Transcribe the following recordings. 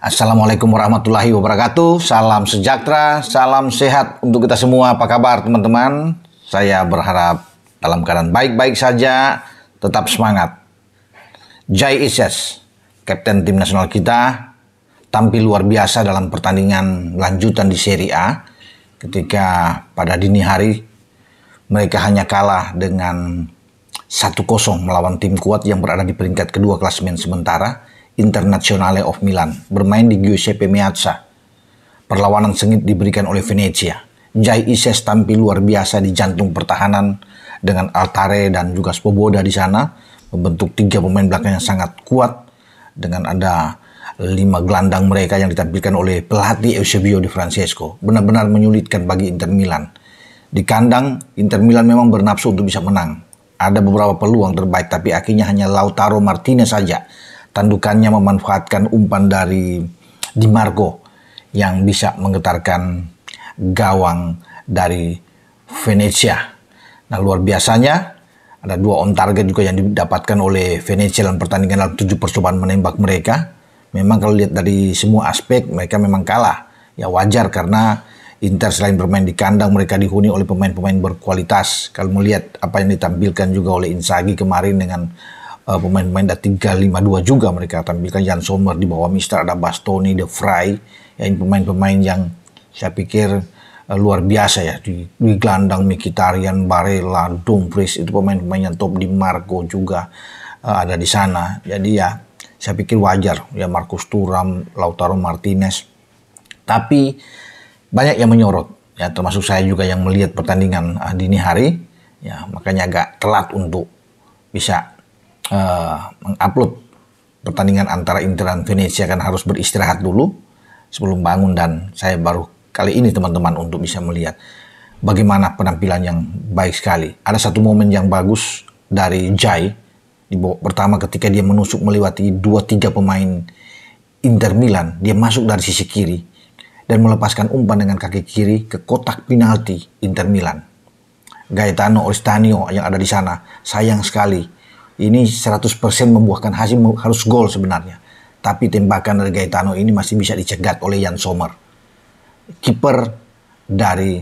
Assalamualaikum warahmatullahi wabarakatuh. Salam sejahtera, salam sehat untuk kita semua. Apa kabar teman-teman? Saya berharap dalam keadaan baik-baik saja, tetap semangat. Jai Isyes, Kapten tim nasional kita, tampil luar biasa dalam pertandingan lanjutan di Serie A ketika pada dini hari mereka hanya kalah dengan 1-0 melawan tim kuat yang berada di peringkat kedua klasemen sementara, Internazionale of Milan, bermain di Giuseppe Meazza. Perlawanan sengit diberikan oleh Venezia. Jai Isyes tampil luar biasa di jantung pertahanan dengan Altare dan juga Svoboda di sana, membentuk 3 pemain belakang yang sangat kuat dengan ada 5 gelandang mereka yang ditampilkan oleh pelatih Eusebio Di Francesco. Benar-benar menyulitkan bagi Inter Milan. Di kandang, Inter Milan memang bernafsu untuk bisa menang. Ada beberapa peluang terbaik, tapi akhirnya hanya Lautaro Martinez saja. Tandukannya memanfaatkan umpan dari Di Marco yang bisa menggetarkan gawang dari Venezia. Nah, luar biasanya ada 2 on target juga yang didapatkan oleh Venezia dalam pertandingan dalam 7 percobaan menembak mereka. Memang kalau lihat dari semua aspek mereka memang kalah. Ya wajar karena Inter selain bermain di kandang mereka dihuni oleh pemain-pemain berkualitas. Kalau melihat apa yang ditampilkan juga oleh Inzaghi kemarin dengan pemain-pemain dari 3-5-2 juga mereka tampilkan. Jan Sommer di bawah Mister, ada Bastoni, De Vrij, ya, ini pemain-pemain yang saya pikir luar biasa ya. Di gelandang Mkhitaryan, Barella, Dumfries itu pemain-pemain yang top. Di Marco juga ada di sana. Jadi ya saya pikir wajar ya, Marcus Thuram, Lautaro Martinez. Tapi banyak yang menyorot ya, termasuk saya juga yang melihat pertandingan dini hari ya, makanya agak telat untuk bisa mengupload pertandingan antara Inter dan Venezia, kan harus beristirahat dulu sebelum bangun, dan saya baru kali ini teman-teman untuk bisa melihat bagaimana penampilan yang baik sekali. Ada satu momen yang bagus dari Jai di babak pertama ketika dia menusuk melewati 2-3 pemain Inter Milan. Dia masuk dari sisi kiri dan melepaskan umpan dengan kaki kiri ke kotak penalti Inter Milan. Gaetano Oristanio yang ada di sana, sayang sekali. Ini 100% membuahkan hasil, harus gol sebenarnya. Tapi tembakan dari Gaetano ini masih bisa dicegat oleh Jan Sommer, kiper dari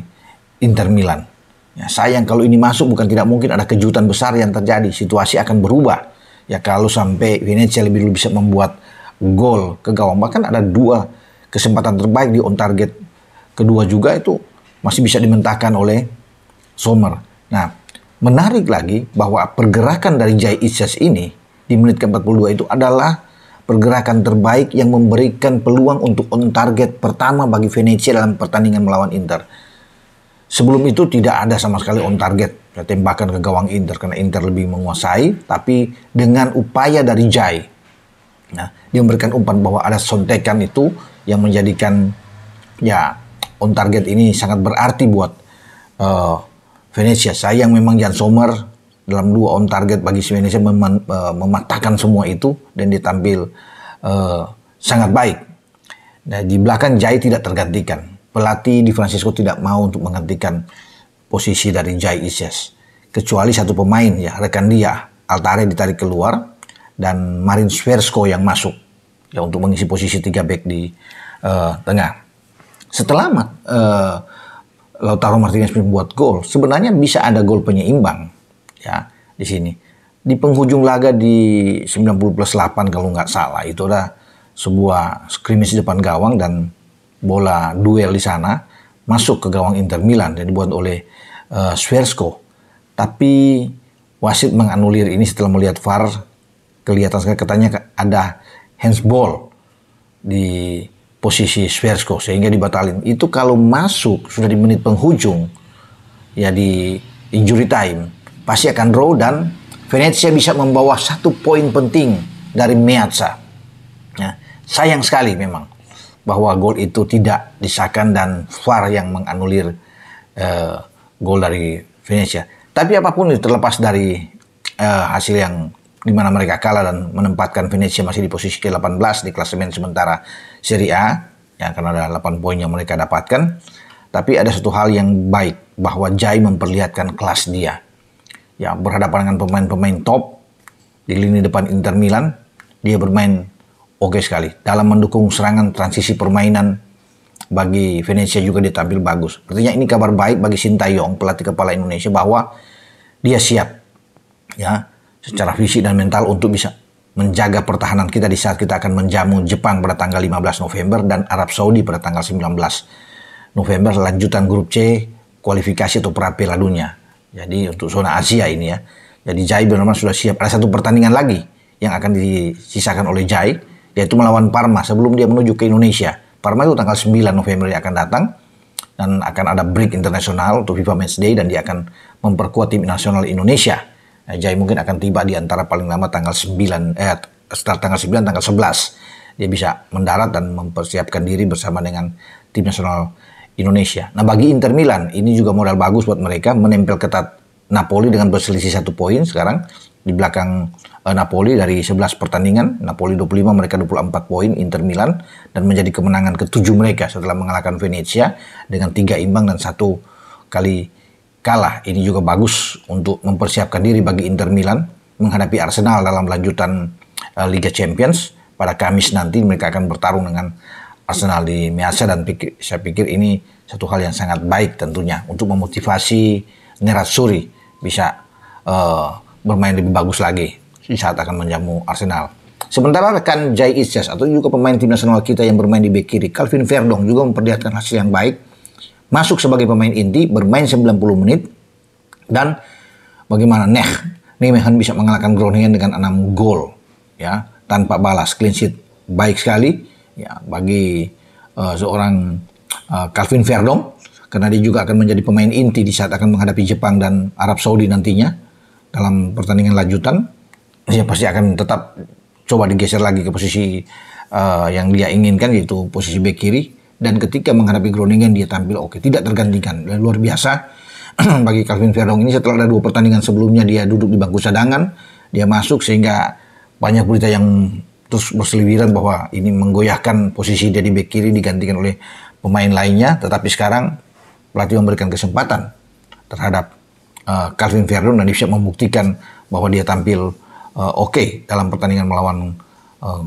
Inter Milan. Ya, sayang kalau ini masuk, bukan tidak mungkin ada kejutan besar yang terjadi. Situasi akan berubah. Ya kalau sampai Venezia lebih dulu bisa membuat gol ke gawang. Bahkan ada 2 kesempatan terbaik di on target kedua juga itu masih bisa dimentahkan oleh Sommer. Nah, menarik lagi bahwa pergerakan dari Jai Isyes ini di menit ke-42 itu adalah pergerakan terbaik yang memberikan peluang untuk on target pertama bagi Venezia dalam pertandingan melawan Inter. Sebelum itu tidak ada sama sekali on target tembakan ke gawang Inter karena Inter lebih menguasai, tapi dengan upaya dari Jai, nah, dia memberikan umpan bahwa ada sontekan itu yang menjadikan ya on target ini sangat berarti buat Venezia. Sayang memang Jan Sommer dalam 2 on target bagi Venezia mematahkan semua itu dan ditampil sangat baik. Nah, di belakang Jai tidak tergantikan. Pelatih Di Francesco tidak mau untuk menggantikan posisi dari Jai Isyes. Kecuali satu pemain ya, rekan dia, Altare ditarik keluar dan Marin Sversko yang masuk ya untuk mengisi posisi 3 back di tengah. Setelah Lautaro Martinez membuat gol, sebenarnya bisa ada gol penyeimbang ya di sini. Di penghujung laga di 90+8 kalau nggak salah, itu ada sebuah scrimmage di depan gawang dan bola duel di sana masuk ke gawang Inter Milan dan dibuat oleh Sversko. Tapi wasit menganulir ini setelah melihat VAR, kelihatan sekali katanya ada handsball di posisi Sversko sehingga dibatalin. Itu kalau masuk sudah di menit penghujung ya di injury time pasti akan draw dan Venezia bisa membawa 1 poin penting dari Meazza. Ya, sayang sekali memang bahwa gol itu tidak disahkan dan VAR yang menganulir gol dari Venezia. Tapi apapun itu, terlepas dari hasil yang di mana mereka kalah dan menempatkan Venezia masih di posisi ke-18 di klasemen sementara Serie A, ya karena ada 8 poin yang mereka dapatkan. Tapi ada satu hal yang baik, bahwa Jai memperlihatkan kelas dia. Ya, berhadapan dengan pemain-pemain top di lini depan Inter Milan, dia bermain oke sekali. Dalam mendukung serangan transisi permainan bagi Venezia juga dia tampil bagus. Artinya ini kabar baik bagi Sintayong, pelatih kepala Indonesia, bahwa dia siap ya secara fisik dan mental untuk bisa menjaga pertahanan kita di saat kita akan menjamu Jepang pada tanggal 15 November dan Arab Saudi pada tanggal 19 November, lanjutan grup C kualifikasi atau pra Piala Dunia. Jadi untuk zona Asia ini ya. Jadi Jai benar-benar sudah siap. Ada satu pertandingan lagi yang akan disisakan oleh Jai, yaitu melawan Parma sebelum dia menuju ke Indonesia. Parma itu tanggal 9 November dia akan datang dan akan ada break internasional untuk FIFA Matchday dan dia akan memperkuat tim nasional Indonesia. Nah, Jai mungkin akan tiba di antara paling lama tanggal 9 setelah tanggal 9 tanggal 11. Dia bisa mendarat dan mempersiapkan diri bersama dengan tim nasional Indonesia. Nah, bagi Inter Milan ini juga modal bagus buat mereka, menempel ketat Napoli dengan berselisih 1 poin sekarang di belakang Napoli dari 11 pertandingan. Napoli 25, mereka 24 poin Inter Milan, dan menjadi kemenangan ke-7 mereka setelah mengalahkan Venezia dengan 3 imbang dan 1 kali kalah. Ini juga bagus untuk mempersiapkan diri bagi Inter Milan menghadapi Arsenal dalam lanjutan Liga Champions. Pada Kamis nanti mereka akan bertarung dengan Arsenal di Meazza, dan saya pikir ini satu hal yang sangat baik tentunya untuk memotivasi Nerazzurri bisa bermain lebih bagus lagi di saat akan menjamu Arsenal. Sementara rekan Jai Isyas atau juga pemain tim nasional kita yang bermain di bek kiri, Calvin Verdong, juga memperlihatkan hasil yang baik. Masuk sebagai pemain inti, bermain 90 menit, dan bagaimana Nijmegen bisa mengalahkan Groningen dengan 6 gol ya, tanpa balas, clean sheet. Baik sekali ya bagi seorang Calvin Verdong, karena dia juga akan menjadi pemain inti di saat akan menghadapi Jepang dan Arab Saudi nantinya dalam pertandingan lanjutan. Dia pasti akan tetap coba digeser lagi ke posisi yang dia inginkan, yaitu posisi bek kiri. Dan ketika menghadapi Groningen dia tampil oke, tidak tergantikan, dan luar biasa bagi Calvin Verdong ini. Setelah ada 2 pertandingan sebelumnya dia duduk di bangku cadangan, dia masuk sehingga banyak berita yang terus berseliweran bahwa ini menggoyahkan posisi dia di bek kiri digantikan oleh pemain lainnya. Tetapi sekarang pelatih memberikan kesempatan terhadap Calvin Verdong dan dia bisa membuktikan bahwa dia tampil oke dalam pertandingan melawan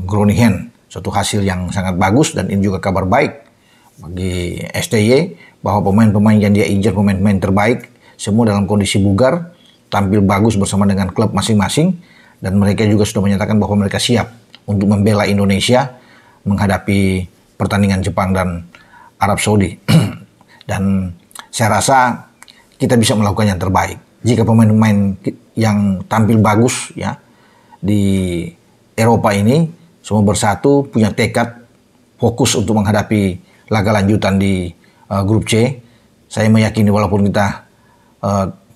Groningen. Suatu hasil yang sangat bagus, dan ini juga kabar baik bagi STY bahwa pemain-pemain yang dia incar, pemain-pemain terbaik, semua dalam kondisi bugar, tampil bagus bersama dengan klub masing-masing, dan mereka juga sudah menyatakan bahwa mereka siap untuk membela Indonesia menghadapi pertandingan Jepang dan Arab Saudi. Dan saya rasa kita bisa melakukan yang terbaik jika pemain-pemain yang tampil bagus ya di Eropa ini semua bersatu, punya tekad, fokus untuk menghadapi laga lanjutan di grup C. Saya meyakini walaupun kita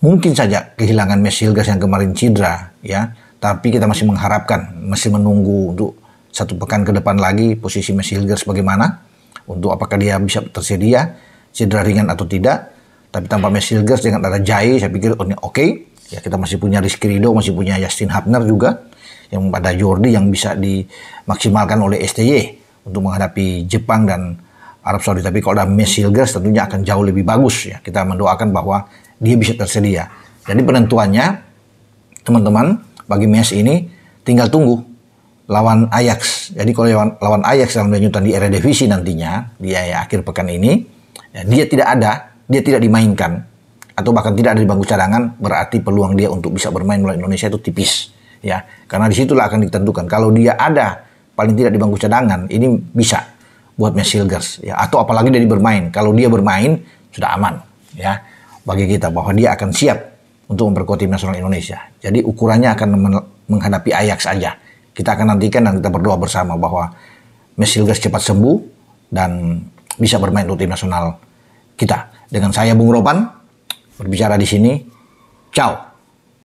mungkin saja kehilangan Mads Hilgers yang kemarin cedera ya, tapi kita masih mengharapkan, masih menunggu untuk 1 pekan ke depan lagi posisi Mads Hilgers bagaimana, untuk apakah dia bisa tersedia cedera ringan atau tidak. Tapi tanpa Mads Hilgers dengan ada Jai, saya pikir oke. Ya, kita masih punya Rizky Ridho, masih punya Justin Hapner juga, yang pada Jordi yang bisa dimaksimalkan oleh STY untuk menghadapi Jepang dan Arab Saudi. Tapi kalau ada Mads Hilgers tentunya akan jauh lebih bagus ya. Kita mendoakan bahwa dia bisa tersedia. Jadi penentuannya teman-teman bagi Mads ini tinggal tunggu lawan Ajax. Jadi kalau lawan Ajax dalam lanjutan di Eredivisie nantinya di akhir pekan ini ya, dia tidak dimainkan atau bahkan tidak ada di bangku cadangan, berarti peluang dia untuk bisa bermain melawan Indonesia itu tipis ya. Karena disitulah akan ditentukan. Kalau dia ada paling tidak di bangku cadangan, ini bisa buat Mads Hilgers ya, atau apalagi dia bermain. Kalau dia bermain sudah aman ya bagi kita bahwa dia akan siap untuk memperkuat tim nasional Indonesia. Jadi ukurannya akan menghadapi Ajax saja. Kita akan nantikan dan kita berdoa bersama bahwa Mads Hilgers cepat sembuh dan bisa bermain untuk tim nasional kita. Dengan saya Bung Ropan berbicara di sini. Ciao.